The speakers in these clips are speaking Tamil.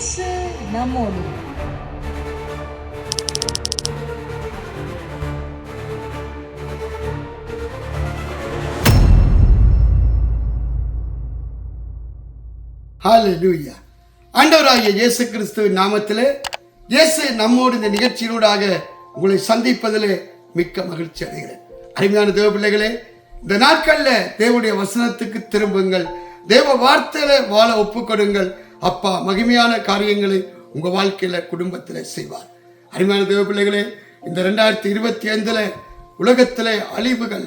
இயேசு நம்மோடு. ஹல்லேலூயா. ஆண்டவராகிய இயேசு கிறிஸ்துவின் நாமத்திலே இயேசு நம்மோடு இந்த நிகழ்ச்சியினூடாக உங்களை சந்திப்பதிலே மிக்க மகிழ்ச்சி அடைகிறேன். அருமையான தேவ பிள்ளைகளே, இந்த நாட்களில் தேவனுடைய வசனத்துக்கு திரும்புங்கள், தேவ வார்த்தையில வாழ ஒப்புக்கொடுங்கள். அப்பா மகிமையான காரியங்களை உங்க வாழ்க்கையில குடும்பத்தில் செய்வார். அருமையான தேவ பிள்ளைகளே, இந்த 2025 உலகத்திலே அழிவுகள்,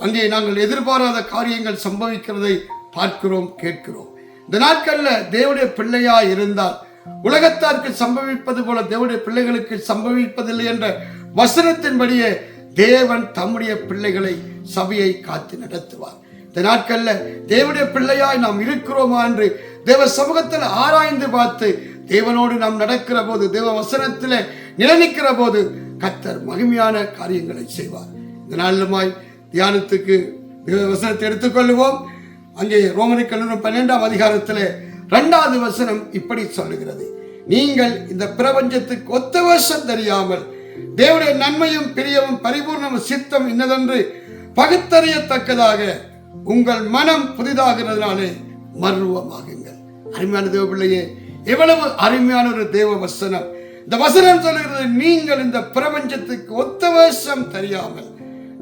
அங்கே நாங்கள் எதிர்பாராத காரியங்கள் சம்பவிக்கிறதை பார்க்கிறோம், கேட்கிறோம். இந்த நாட்களில் தேவனுடைய பிள்ளையா இருந்தால் உலகத்தாருக்கு சம்பவிப்பது போல தேவனுடைய பிள்ளைகளுக்கு சம்பவிப்பதில்லை என்ற வசனத்தின்படியே தேவன் தம்முடைய பிள்ளைகளை சபையை காத்து நடத்துவார். இந்த நாட்களில் தேவனுடைய பிள்ளையாய் நாம் இருக்கிறோமா என்று தேவ சமூகத்தில் ஆராய்ந்து பார்த்து தேவனோடு நாம் நடக்கிற போது, தேவ வசனத்தில் நிலைநிற்கிற போது கர்த்தர் மகிமையான காரியங்களை செய்வார். இந்த நாளுமாய் தியானத்துக்கு தேவ வசனத்தை எடுத்துக்கொள்வோம். அங்கே ரோமருக்கு 12ஆம் அதிகாரத்தில் 2வது வசனம் இப்படி சொல்லுகிறது: நீங்கள் இந்த பிரபஞ்சத்துக்கு ஒத்த வேஷம் தெரியாமல் தேவனுடைய நன்மையும் பிரியமும் பரிபூர்ண சித்தம் இன்னதென்று பகுத்தறியத்தக்கதாக உங்கள் மனம் புதிதாகிறதுனாலே மர்வமாகுங்கள். அருமையான தேவ பிள்ளையே, எவ்வளவு அருமையான ஒரு தேவ வசனம்! இந்த வசனம் சொல்லுகிறது, நீங்கள் இந்த பிரபஞ்சத்துக்கு ஒத்த வேஷம் தெரியாமல்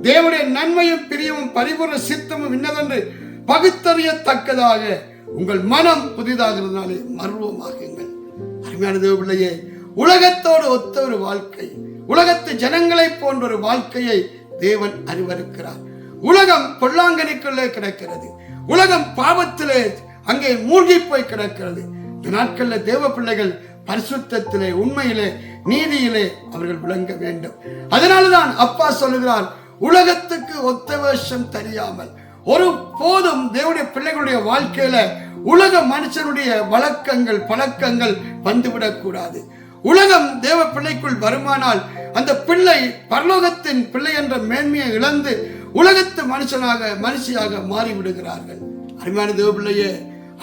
தேவனுடைய நன்மையும் பிரியமும் பரிபூர்ண சித்தமும் இன்னதென்று பகுத்தறியத்தக்கதாக உங்கள் மனம் புதிதாகிறதுனாலே மர்வமாகுங்கள். அருமையான தேவ பிள்ளையே, உலகத்தோடு ஒத்த ஒரு வாழ்க்கை, உலகத்து ஜனங்களை போன்ற ஒரு வாழ்க்கையை தேவன் அறிவருக்கிறார். உலகம் பொல்லாங்கனிக்குள்ளே கிடக்கிறது, உலகம் பாவத்திலே அங்கே மூழ்கி போய் கிடக்கிறது. இந்த நாட்களில் தேவ பிள்ளைகள் பரிசுத்தத்திலே, உண்மையிலே, நீதியிலே அவர்கள் விளங்க வேண்டும். அதனால்தான் அப்பா சொல்லுகிறார், உலகத்துக்கு ஒத்த வேஷம் தெரியாமல். ஒரு போதும் தேவனுடைய பிள்ளைகளுடைய வாழ்க்கையில உலக மனுஷனுடைய வழக்கங்கள், பழக்கங்கள் வந்துவிடக் கூடாது. உலகம் தேவ பிள்ளைக்குள் வருமானால் அந்த பிள்ளை பரலோகத்தின் பிள்ளை என்ற மேன்மையை இழந்து உலகத்து மனுஷியாக மாறிவிடுகிறார்கள். அருமையான தேவ பிள்ளையே,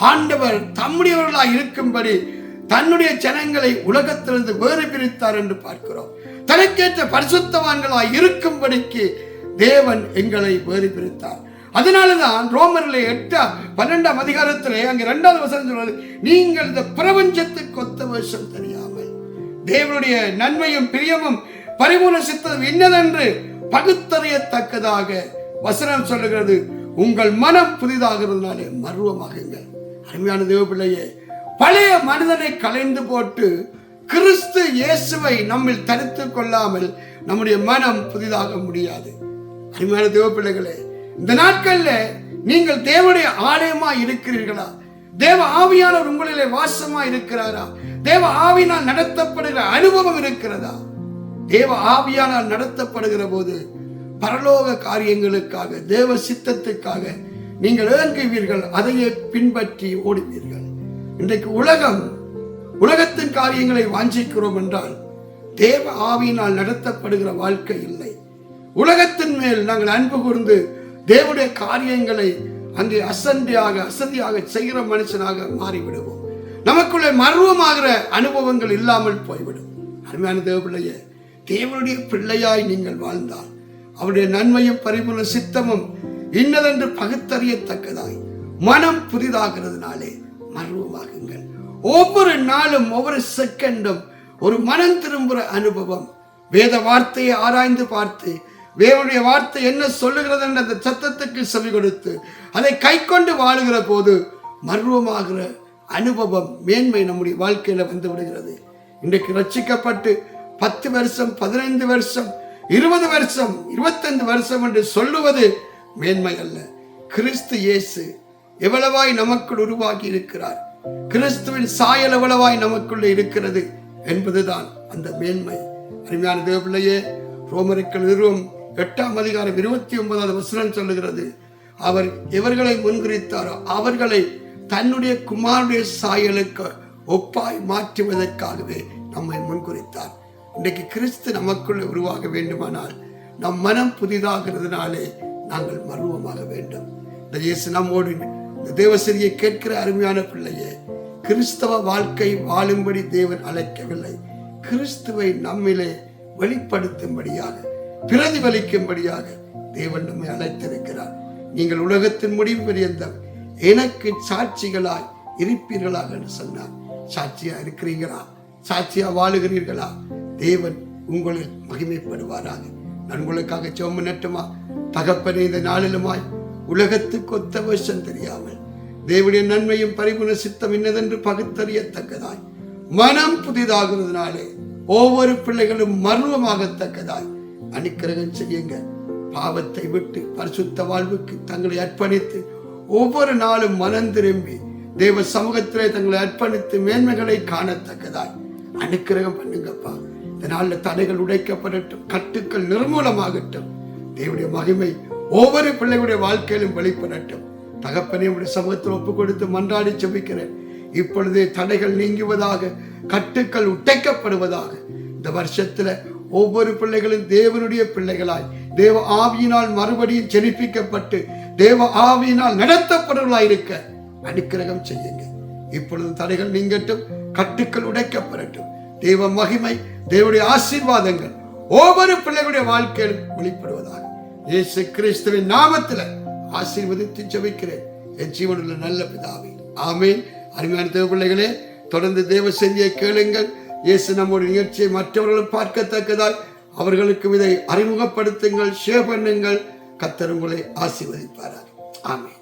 ஆண்டவர் தம்முடையவர்களாய் இருக்கும்படி தன்னுடைய ஜனங்களை உலகத்திலிருந்து வேறு பிரித்தார் என்று பார்க்கிறோம். தனக்கேற்ற பரிசுத்தவான்களாய் இருக்கும்படிக்கு தேவன் எங்களை வேறு பிரித்தார். அதனாலதான் ரோமரிலே 8:12 அதிகாரத்திலே அங்கே 2வது வசனம் சொல்றது, நீங்கள் இந்த பிரபஞ்சத்துக்கு ஒத்த வேஷம் தெரியாமல் தேவனுடைய நன்மையும் பிரியமும் பரிபூர்ண சித்தம் இன்னதென்று பகுத்தறியத்தக்கதாக வசனம் சொல்லுகிறது, உங்கள் மனம் புதிதாகிறதுனாலே மர்வமாகுங்கள். அருமையான தேவ பிள்ளையே, பழைய மனிதனை களைந்து போட்டு கிறிஸ்து இயேசுவை நம்மில் தரித்துக் கொள்ளாமல் நம்முடைய மனம் புதிதாக முடியாது. அருமையான தேவ பிள்ளைகளே, இந்த நாட்களில் நீங்கள் தேவனுடைய ஆலயமா இருக்கிறீர்களா? தேவ ஆவியானவர் உங்களிலே வாசமா இருக்கிறாரா? தேவ ஆவியினால் நடத்தப்படுகிற அனுபவம் இருக்கிறதா? தேவ ஆவியானால் நடத்தப்படுகிற போது பரலோக காரியங்களுக்காக, தேவ சித்தத்துக்காக நீங்கள் ஏங்குவீர்கள், அதையே பின்பற்றி ஓடுவீர்கள். இன்றைக்கு உலகத்தின் காரியங்களை வாஞ்சிக்கிறோம் என்றால் தேவ ஆவியினால் நடத்தப்படுகிற வாழ்க்கை இல்லை. உலகத்தின் மேல் நாங்கள் அன்பு கூர்ந்து தேவனுடைய காரியங்களை அங்கே அசதியாக செய்கிற மனுஷனாக மாறிவிடுவோம். நமக்குள்ளே மர்வமாகிற அனுபவங்கள் இல்லாமல் போய்விடும். அருமையான தேவ பிள்ளையே, தேவனுடைய பிள்ளையாய் நீங்கள் வாழ்ந்தால் அவருடைய நன்மையும் பரிபூர்ண சித்தமும் இன்னதென்று பகுத்தறியத்தக்கதாய் மனம் புதிதாகிறதுனாலே மர்வமாகுங்கள். ஒவ்வொரு நாளும் ஒவ்வொரு செகண்டும் ஒரு மனம் திரும்புகிற அனுபவம். வேத வார்த்தையை ஆராய்ந்து பார்த்து தேவனுடைய வார்த்தை என்ன சொல்லுகிறது என்ற அந்த சத்தத்துக்கு செவி கொடுத்து அதை கை கொண்டு வாழுகிற போது மர்வமாகிற அனுபவம், மேன்மை நம்முடைய வாழ்க்கையில வந்து விடுகிறது. இன்றைக்கு ரட்சிக்கப்பட்டு 10 வருஷம், 15 வருஷம், 20 வருஷம், 25 வருஷம் என்று சொல்லுவது மேன்மை அல்ல. கிறிஸ்து இயேசு எவ்வளவாய் நமக்குள் உருவாகி இருக்கிறார், கிறிஸ்துவின் சாயல் எவ்வளவாய் நமக்குள்ள இருக்கிறது என்பதுதான் அந்த மேன்மை. அருமையான தேவ பிள்ளையே, ரோமருக்கு 8ஆம் அதிகாரம் 29வது வசனம் சொல்லுகிறது, அவர் எவர்களை முன்குறித்தாரோ அவர்களை தன்னுடைய குமாரனுடைய சாயலுக்கு ஒப்பாய் மாற்றுவதற்காகவே நம்மை முன்குறித்தார். இன்றைக்கு கிறிஸ்து நமக்குள்ள உருவாக வேண்டுமானால் நம் மனம் புதிதாகிறதுனாலே நாங்கள் மர்வமாக வேண்டும். இந்த இயேசு நம்மோடு இந்த தேவசரியை கேட்கிற அருமையான பிள்ளையே, கிறிஸ்தவ வாழ்க்கை வாழும்படி தேவன் அழைக்கவில்லை. கிறிஸ்துவை நம்மிலே வெளிப்படுத்தும்படியாக, பிரதிபலிக்கும்படியாக தேவன் நம்மை அழைத்திருக்கிறார். நீங்கள் உலகத்தின் முடிவு பரியந்தம் எனக்கு சாட்சிகளாய் இருப்பீர்களாக என்று சொன்னார். சாட்சியா இருக்கிறீர்களா? சாட்சியா வாழுகிறீர்களா? தேவன் உங்களில் மகிமைப்படுவாராக. நான் உங்களுக்காக ஜெபம் பண்ணட்டுமா? தகப்பனே, இந்த நாளிலுமாய் உலகத்துக்கு ஒத்த வருஷம் தெரியாமல் தேவனுடைய நன்மையும் பரிபூர்ண சித்தம் என்னதென்று பகுத்தறியத்தக்கதாய், மனம் புதிதாகிறதுனாலே ஒவ்வொரு பிள்ளைகளும் மர்வமாகத்தக்கதாய் அனுக்கிரகம் செய்யுங்க. பாவத்தை விட்டு பரிசுத்த வாழ்வுக்கு தங்களை அர்ப்பணித்து ஒவ்வொரு நாளும் மனம் திரும்பி தேவ சமூகத்திலே தங்களை அர்ப்பணித்து மேன்மைகளை காணத்தக்கதாய் அனுக்கிரகம் பண்ணுங்கப்பா. இதனால தடைகள் உடைக்கப்படட்டும், கட்டுக்கள் நிர்மூலமாகட்டும். தேவனுடைய மகிமை ஒவ்வொரு பிள்ளைகளுடைய வாழ்க்கையிலும் வெளிப்படட்டும். தகப்பனே, உடைய சமூகத்தில் ஒப்பு கொடுத்து மன்றாடி ஜெபிக்கிறேன். இப்பொழுதே தடைகள் நீங்குவதாக, கட்டுக்கள் உடைக்கப்படுவதாக. இந்த வருஷத்துல ஒவ்வொரு பிள்ளைகளும் தேவனுடைய பிள்ளைகளாய் தேவ ஆவியினால் மறுபடியும் ஜெனிப்பிக்கப்பட்டு தேவ ஆவியினால் நடத்தப்படுவர்களாய் இருக்க அனுக்கிரகம் செய்யுங்க. இப்பொழுது தடைகள் நீங்கட்டும், கட்டுக்கள் உடைக்கப்படட்டும். தேவ மகிமை, தேவனுடைய ஆசீர்வாதங்கள் ஒவ்வொரு பிள்ளைகளுடைய வாழ்க்கையில் வெளிப்படுவதாக இயேசு கிறிஸ்துவின் நாமத்தில் ஆசீர்வதித்து ஜெபிக்கிறேன் என் ஜீவனுள்ள நல்ல பிதாவே, ஆமென். அருமையான தேவ பிள்ளைகளே, தொடர்ந்து தேவ செய்தியை கேளுங்கள். இயேசு நம்முடைய நிகழ்ச்சியை மற்றவர்களும் பார்க்கத்தக்கதாய் அவர்களுக்கு இதை அறிமுகப்படுத்துங்கள், ஷேர் பண்ணுங்கள். கர்த்தர் உங்களை ஆசீர்வதிப்பாராக. ஆமென்.